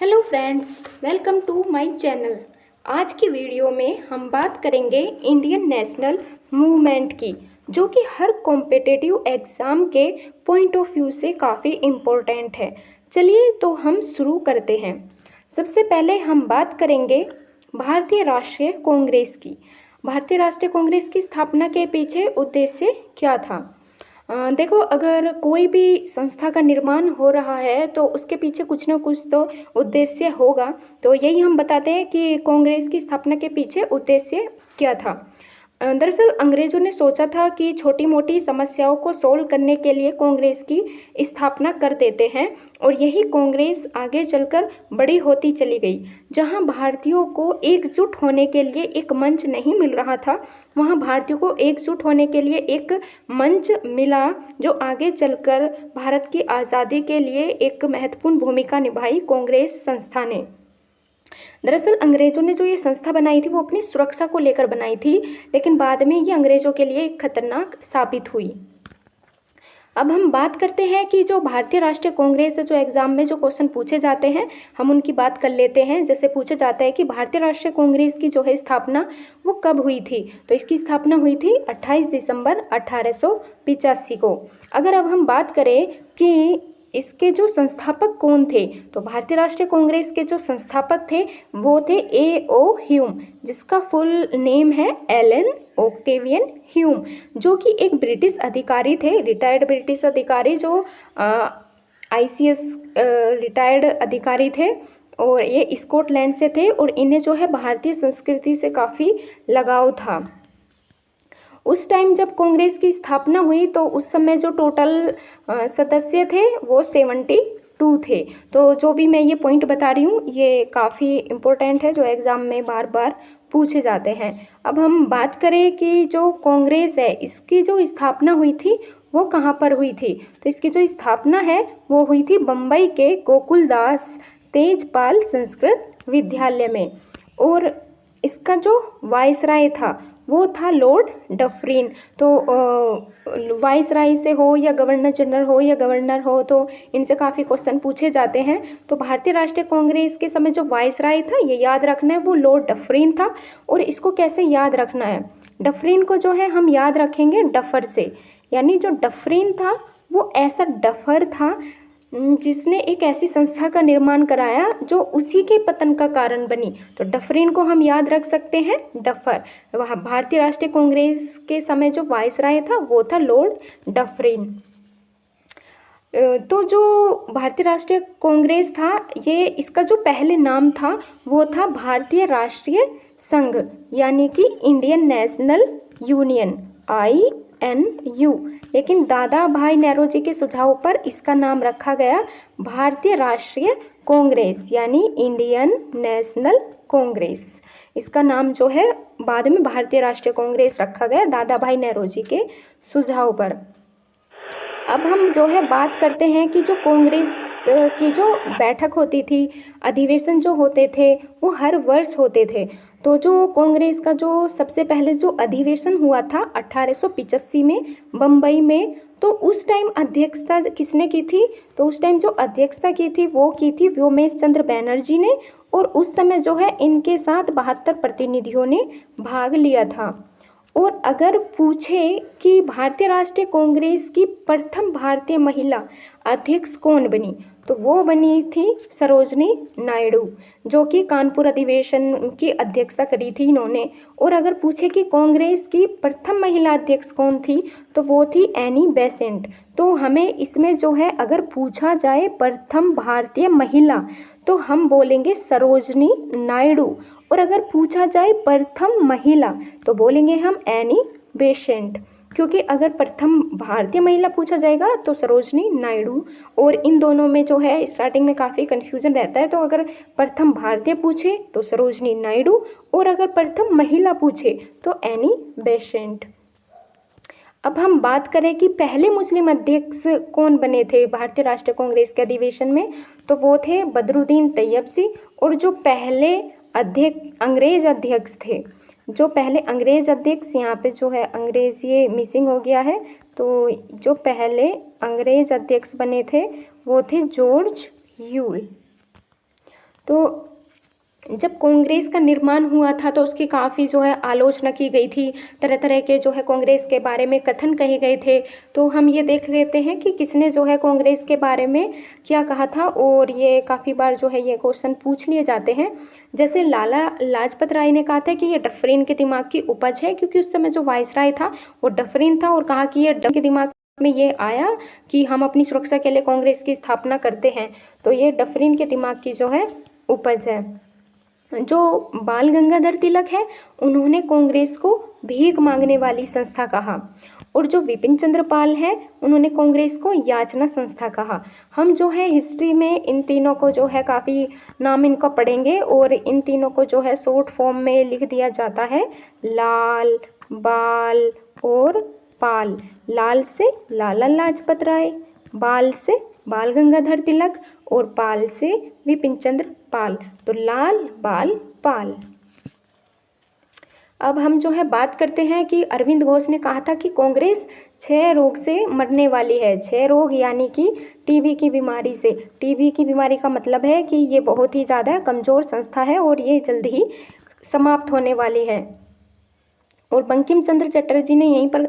Hello friends, welcome to my channel. आज की video में हम बात करेंगे इंडियन नेशनल मूवमेंट की, जो कि हर कॉम्पिटिटिव एग्ज़ाम के पॉइंट ऑफ व्यू से काफ़ी इम्पोर्टेंट है। चलिए तो हम शुरू करते हैं। सबसे पहले हम बात करेंगे भारतीय राष्ट्रीय कांग्रेस की। भारतीय राष्ट्रीय कांग्रेस की स्थापना के पीछे उद्देश्य क्या था? देखो, अगर कोई भी संस्था का निर्माण हो रहा है तो उसके पीछे कुछ ना कुछ तो उद्देश्य होगा। तो यही हम बताते हैं कि कांग्रेस की स्थापना के पीछे उद्देश्य क्या था। दरअसल अंग्रेजों ने सोचा था कि छोटी मोटी समस्याओं को सोल्व करने के लिए कांग्रेस की स्थापना कर देते हैं, और यही कांग्रेस आगे चलकर बड़ी होती चली गई। जहां भारतीयों को एकजुट होने के लिए एक मंच नहीं मिल रहा था, वहां भारतीयों को एकजुट होने के लिए एक मंच मिला, जो आगे चलकर भारत की आज़ादी के लिए एक महत्वपूर्ण भूमिका निभाई कांग्रेस संस्था ने। दरअसल अंग्रेजों ने जो ये संस्था बनाई थी वो अपनी सुरक्षा को लेकर बनाई थी, लेकिन बाद में ये अंग्रेजों के लिए खतरनाक साबित हुई। अब हम बात करते हैं कि जो भारतीय राष्ट्रीय कांग्रेस है, जो एग्जाम में जो क्वेश्चन पूछे जाते हैं हम उनकी बात कर लेते हैं। जैसे पूछा जाता है कि भारतीय राष्ट्रीय कांग्रेस की जो है स्थापना वो कब हुई थी, तो इसकी स्थापना हुई थी 28 दिसंबर 1885 को। अगर अब हम बात करें कि इसके जो संस्थापक कौन थे, तो भारतीय राष्ट्रीय कांग्रेस के जो संस्थापक थे वो थे A.O. ह्यूम, जिसका फुल नेम है एलन ऑक्टेवियन ह्यूम, जो कि एक ब्रिटिश अधिकारी थे, रिटायर्ड ब्रिटिश अधिकारी, जो ICS रिटायर्ड अधिकारी थे, और ये स्कॉटलैंड से थे, और इन्हें जो है भारतीय संस्कृति से काफ़ी लगाव था। उस टाइम जब कांग्रेस की स्थापना हुई तो उस समय जो टोटल सदस्य थे वो 72 थे। तो जो भी मैं ये पॉइंट बता रही हूँ ये काफ़ी इम्पोर्टेंट है, जो एग्ज़ाम में बार बार पूछे जाते हैं। अब हम बात करें कि जो कांग्रेस है इसकी जो स्थापना हुई थी वो कहाँ पर हुई थी, तो इसकी जो स्थापना है वो हुई थी बम्बई के गोकुलदास तेजपाल संस्कृत विद्यालय में, और इसका जो वाइसराय था वो था लॉर्ड डफरिन। तो वाइसराय से हो या गवर्नर जनरल हो या गवर्नर हो, तो इनसे काफ़ी क्वेश्चन पूछे जाते हैं। तो भारतीय राष्ट्रीय कांग्रेस के समय जो वाइसराय था, ये याद रखना है, वो लॉर्ड डफरिन था। और इसको कैसे याद रखना है, डफरिन को जो है हम याद रखेंगे डफर से, यानी जो डफरिन था वो ऐसा डफर था जिसने एक ऐसी संस्था का निर्माण कराया जो उसी के पतन का कारण बनी। तो डफरिन को हम याद रख सकते हैं डफर। वह भारतीय राष्ट्रीय कांग्रेस के समय जो वाइसराय था वो था लॉर्ड डफरिन। तो जो भारतीय राष्ट्रीय कांग्रेस था, ये इसका जो पहले नाम था वो था भारतीय राष्ट्रीय संघ, यानी कि इंडियन नेशनल यूनियन, INU। लेकिन दादा भाई नेरोजी के सुझाव पर इसका नाम रखा गया भारतीय राष्ट्रीय कांग्रेस, यानी इंडियन नेशनल कांग्रेस। इसका नाम जो है बाद में भारतीय राष्ट्रीय कांग्रेस रखा गया दादा भाई नेरोजी के सुझाव पर। अब हम जो है बात करते हैं कि जो कांग्रेस की जो बैठक होती थी, अधिवेशन जो होते थे वो हर वर्ष होते थे। तो जो कांग्रेस का जो सबसे पहले जो अधिवेशन हुआ था 1885 में बम्बई में, तो उस टाइम अध्यक्षता किसने की थी, तो उस टाइम जो अध्यक्षता की थी वो की थी व्योमेश चंद्र बैनर्जी ने, और उस समय जो है इनके साथ 72 प्रतिनिधियों ने भाग लिया था। और अगर पूछे कि भारतीय राष्ट्रीय कांग्रेस की प्रथम भारतीय महिला अध्यक्ष कौन बनी, तो वो बनी थी सरोजनी नायडू, जो कि कानपुर अधिवेशन की अध्यक्षता करी थी इन्होंने। और अगर पूछे कि कांग्रेस की प्रथम महिला अध्यक्ष कौन थी, तो वो थी एनी बेसेंट। तो हमें इसमें जो है अगर पूछा जाए प्रथम भारतीय महिला तो हम बोलेंगे सरोजनी नायडू, और अगर पूछा जाए प्रथम महिला तो बोलेंगे हम एनी बेसेंट, क्योंकि अगर प्रथम भारतीय महिला पूछा जाएगा तो सरोजनी नायडू। और इन दोनों में जो है स्टार्टिंग में काफ़ी कन्फ्यूजन रहता है, तो अगर प्रथम भारतीय पूछे तो सरोजनी नायडू, और अगर प्रथम महिला पूछे तो एनी बेसेंट। अब हम बात करें कि पहले मुस्लिम अध्यक्ष कौन बने थे भारतीय राष्ट्रीय कांग्रेस के अधिवेशन में, तो वो थे बदरुद्दीन तैयबसी। और जो पहले अंग्रेज अध्यक्ष थे, जो पहले अंग्रेज अध्यक्ष, यहाँ पे जो है अंग्रेज ये मिसिंग हो गया है, तो जो पहले अंग्रेज अध्यक्ष बने थे वो थे जॉर्ज ह्यूल। तो जब कांग्रेस का निर्माण हुआ था तो उसकी काफ़ी जो है आलोचना की गई थी, तरह तरह के जो है कांग्रेस के बारे में कथन कहे गए थे। तो हम ये देख लेते हैं कि किसने जो है कांग्रेस के बारे में क्या कहा था, और ये काफ़ी बार जो है ये क्वेश्चन पूछ लिए जाते हैं। जैसे लाला लाजपत राय ने कहा था कि ये डफरीन के दिमाग की उपज है, क्योंकि उस समय जो वायसराय था वो डफरीन था, और कहा कि ये डफरीन के दिमाग में ये आया कि हम अपनी सुरक्षा के लिए कांग्रेस की स्थापना करते हैं। तो ये डफरीन के दिमाग की जो है उपज है। जो बाल गंगाधर तिलक है उन्होंने कांग्रेस को भीख मांगने वाली संस्था कहा, और जो विपिन चंद्र पाल है उन्होंने कांग्रेस को याचना संस्था कहा। हम जो है हिस्ट्री में इन तीनों को जो है काफ़ी नाम इनका पढ़ेंगे, और इन तीनों को जो है शॉर्ट फॉर्म में लिख दिया जाता है लाल, बाल और पाल। लाल से लाला लाजपत राय, बाल से बाल गंगाधर तिलक और पाल से विपिन चंद्र पाल। तो लाल, बाल, पाल। अब हम जो है बात करते हैं कि अरविंद घोष ने कहा था कि कांग्रेस 6 रोग से मरने वाली है। 6 रोग यानी कि टीबी की बीमारी से। टीबी की बीमारी का मतलब है कि ये बहुत ही ज़्यादा कमज़ोर संस्था है और ये जल्द ही समाप्त होने वाली है। और बंकिम चंद्र चटर्जी ने यहीं पर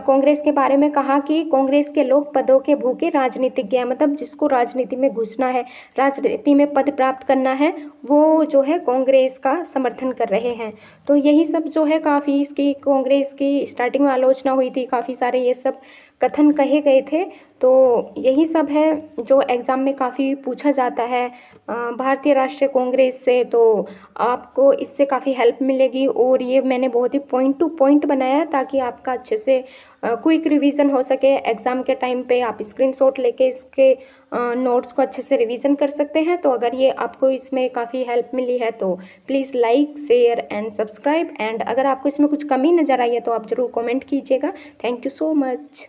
कांग्रेस के बारे में कहा कि कांग्रेस के लोग पदों के भूखे राजनीतिज्ञ हैं, मतलब जिसको राजनीति में घुसना है, राजनीति में पद प्राप्त करना है, वो जो है कांग्रेस का समर्थन कर रहे हैं। तो यही सब जो है काफ़ी इसकी कांग्रेस की स्टार्टिंग में आलोचना हुई थी, काफ़ी सारे ये सब कथन कहे गए थे। तो यही सब है जो एग्ज़ाम में काफ़ी पूछा जाता है भारतीय राष्ट्रीय कांग्रेस से। तो आपको इससे काफ़ी हेल्प मिलेगी, और ये मैंने बहुत ही पॉइंट टू पॉइंट बनाया है ताकि आपका अच्छे से क्विक रिवीजन हो सके। एग्ज़ाम के टाइम पे आप स्क्रीनशॉट लेके इसके नोट्स को अच्छे से रिवीजन कर सकते हैं। तो अगर ये आपको इसमें काफ़ी हेल्प मिली है तो please like, share and subscribe. And अगर आपको इसमें कुछ कमी नज़र आई है तो आप ज़रूर कमेंट कीजिएगा। Thank you so much.